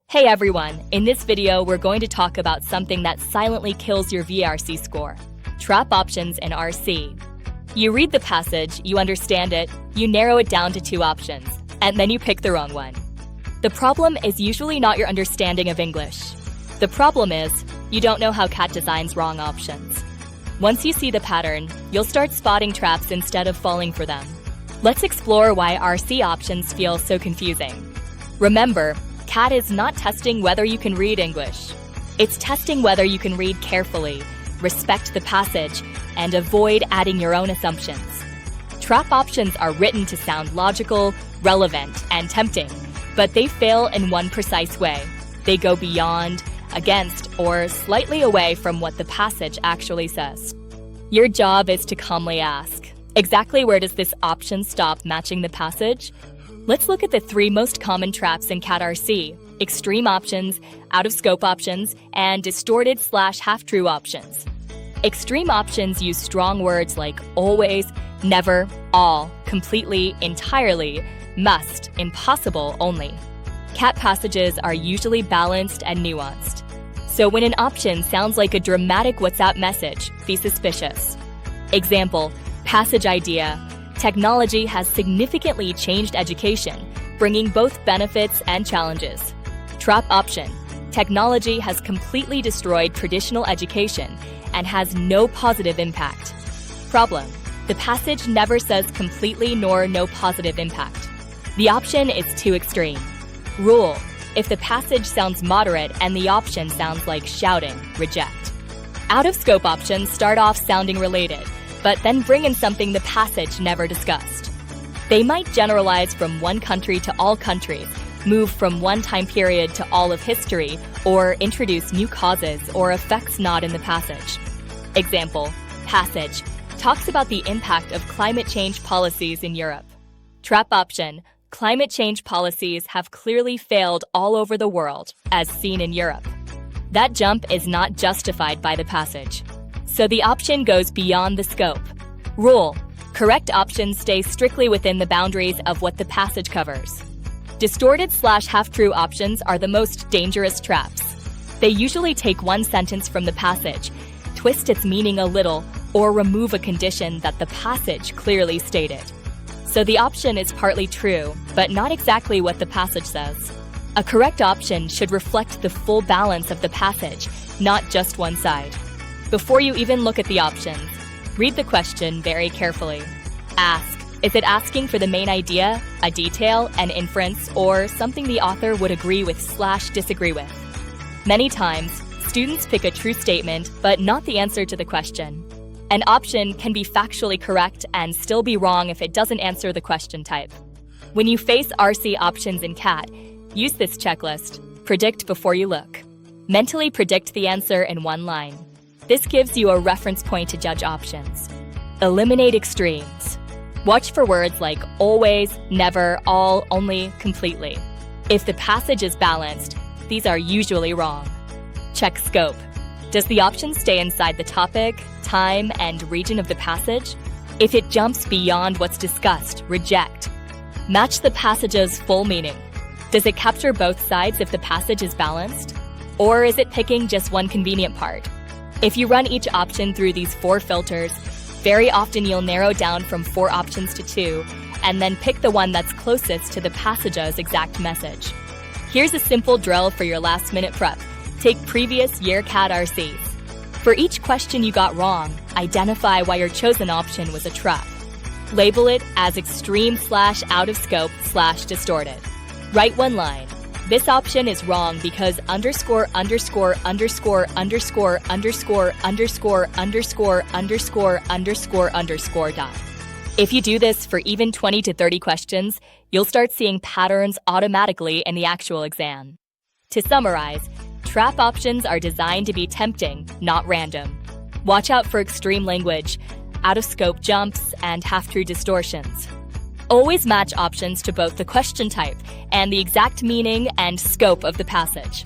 Hey everyone, in this video we're going to talk about something that silently kills your VRC score. Trap options in RC. You read the passage, you understand it, you narrow it down to 2 options, and then you pick the wrong one. The problem is usually not your understanding of English. The problem is, you don't know how CAT designs wrong options. Once you see the pattern, you'll start spotting traps instead of falling for them. Let's explore why RC options feel so confusing. Remember, CAT is not testing whether you can read English. It's testing whether you can read carefully, respect the passage, and avoid adding your own assumptions. Trap options are written to sound logical, relevant, and tempting, but they fail in one precise way. They go beyond, against, or slightly away from what the passage actually says. Your job is to calmly ask, exactly where does this option stop matching the passage? Let's look at the 3 most common traps in CAT RC: extreme options, out-of-scope options, and distorted/half-true options. Extreme options use strong words like always, never, all, completely, entirely, must, impossible, only. CAT passages are usually balanced and nuanced. So when an option sounds like a dramatic WhatsApp message, be suspicious. Example, passage idea. Technology has significantly changed education, bringing both benefits and challenges. Trap option. Technology has completely destroyed traditional education and has no positive impact. Problem. The passage never says completely nor no positive impact. The option is too extreme. Rule. If the passage sounds moderate and the option sounds like shouting, reject. Out-of-scope options start off sounding related, but then bring in something the passage never discussed. They might generalize from one country to all countries, move from one time period to all of history, or introduce new causes or effects not in the passage. Example, passage talks about the impact of climate change policies in Europe. Trap option, climate change policies have clearly failed all over the world, as seen in Europe. That jump is not justified by the passage. So the option goes beyond the scope. Rule. Correct options stay strictly within the boundaries of what the passage covers. Distorted/half-true options are the most dangerous traps. They usually take one sentence from the passage, twist its meaning a little, or remove a condition that the passage clearly stated. So the option is partly true, but not exactly what the passage says. A correct option should reflect the full balance of the passage, not just one side. Before you even look at the options, read the question very carefully. Ask, is it asking for the main idea, a detail, an inference, or something the author would agree with/disagree with? Many times, students pick a true statement, but not the answer to the question. An option can be factually correct and still be wrong if it doesn't answer the question type. When you face RC options in CAT, use this checklist. Predict before you look. Mentally predict the answer in one line. This gives you a reference point to judge options. Eliminate extremes. Watch for words like always, never, all, only, completely. If the passage is balanced, these are usually wrong. Check scope. Does the option stay inside the topic, time, and region of the passage? If it jumps beyond what's discussed, reject. Match the passage's full meaning. Does it capture both sides if the passage is balanced? Or is it picking just one convenient part? If you run each option through these 4 filters, very often you'll narrow down from 4 options to 2, and then pick the one that's closest to the passage's exact message. Here's a simple drill for your last-minute prep. Take previous year CAT RCs. For each question you got wrong, identify why your chosen option was a trap. Label it as extreme/out-of-scope/distorted. Write one line. This option is wrong because _______________________ dot. If you do this for even 20 to 30 questions, you'll start seeing patterns automatically in the actual exam. To summarize, trap options are designed to be tempting, not random. Watch out for extreme language, out-of-scope jumps, and half-true distortions. Always match options to both the question type and the exact meaning and scope of the passage.